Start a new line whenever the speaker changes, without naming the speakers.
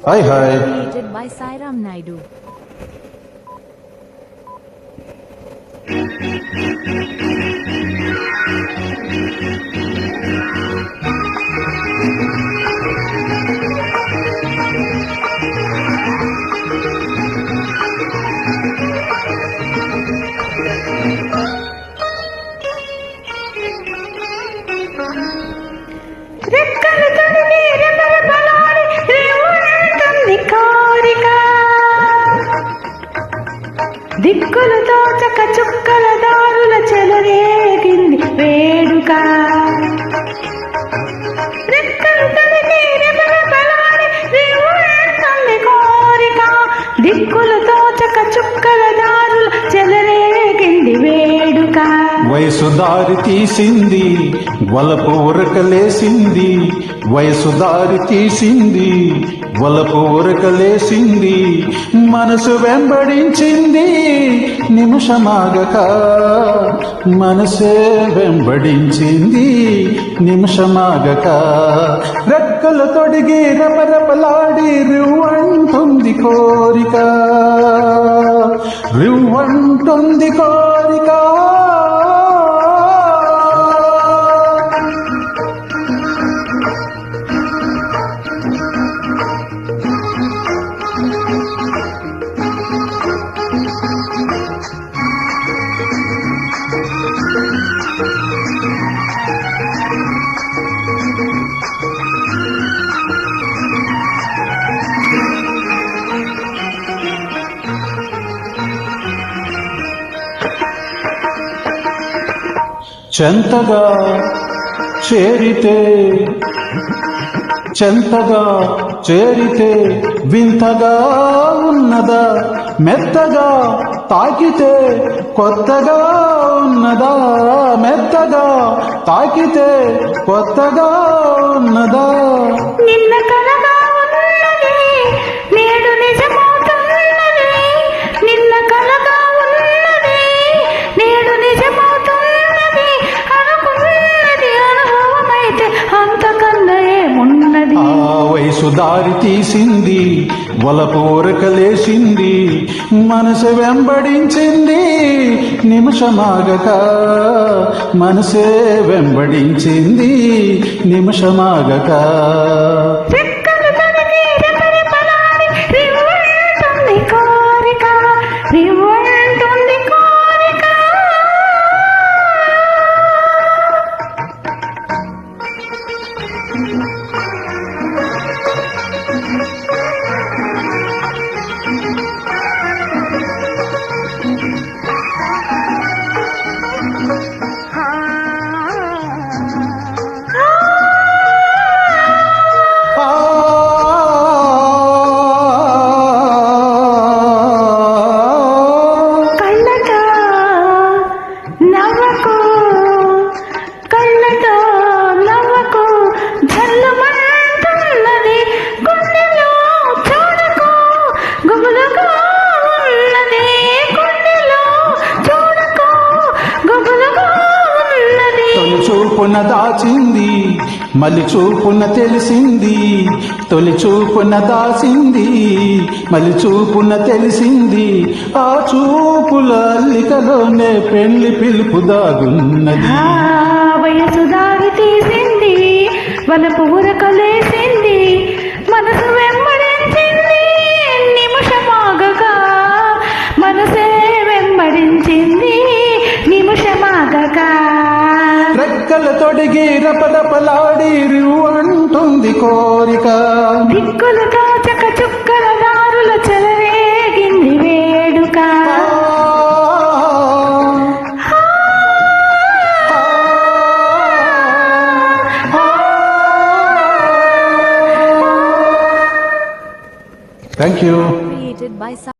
Hi hi.
Created by Sairam Naidu.
రెక్కలు తొడిగి రెపరెపలాడి రేవునంటుంది కోరిక. దిక్కులు తోచక చుక్కల దారుల చెలరేగింది వేడుక. రెక్కలు తొడిగి రెపరెపలాడి రేవునంటుంది కోరిక. దిక్కులు తోచక చుక్కల దారుల చెలరేగింది వేడుక.
వయసు దారి తీసింది, వలపు ఉరకలేసింది. వయసు దారి తీసింది, వలపు ఉరకలేసింది. మనసు వెంబడించింది నిమిషమాగక. మనసే వెంబడించింది నిమిషమాగక. రెక్కలు తొడిగి రపరపలాడి రివ్వంటుంది కోరిక. రివ్వంటుంది కోరిక. చెంతగా చేరితే చెంతగా చేరితే వింతగా ఉన్నదా. మెత్తగా తాకితే కొత్తగా ఉన్నదా. మెత్తగా తాకితే కొత్తగా ఉన్నదా.
నిన్న కలగా ఉన్నది నేడు నిజమవుతున్నది. నిన్న కలగా ఉన్నది నేడు నిజమవుతున్నది. అనుకున్నది అనుభవమైతే అంతకన్నా ఏమున్నది.
ఆ వయసు దారి తీసింది, వలపు ఊరకలేసింది. మనసు వెంబడించింది నిమిషమాగక. మనసే వెంబడించింది నిమిషమాగక.
రెక్కలు తొడిగి రెపరెపలాడి రివ్వంటుంది కోరిక. రివ్వంటుంది కోరిక. కళ్ళతో నవ్వకు, కళ్ళతో నవ్వకు. జల్లుమంటున్నది గుండెలో చూడకు. గుబులుగా ఉన్నది గుండెలో చూడకు. గుబులుగా ఉన్నది.
తొలి చూపున దాచింది, మలి చూపున తెలిసింది. తొలి చూపున దాచింది, మలి చూపున తెలిసింది. ఆ చూపుల అల్లికలోనే పెళ్లి పిలుపు దాగున్నది.
ఆ వయసు దారి తీసింది, వలపు ఉరకలేసింది. మనసు వెంబడించింది నిమిషమాగక. మనసే వెంబడించింది నిమిషమాగక.
రెక్కల తొడిగి రపరపలాడి రివ్వంటుంది కోరిక.
దిక్కులు తోచక చుక్కల దారుల చెలరేగింది వేడుక.
Thank you.
Created by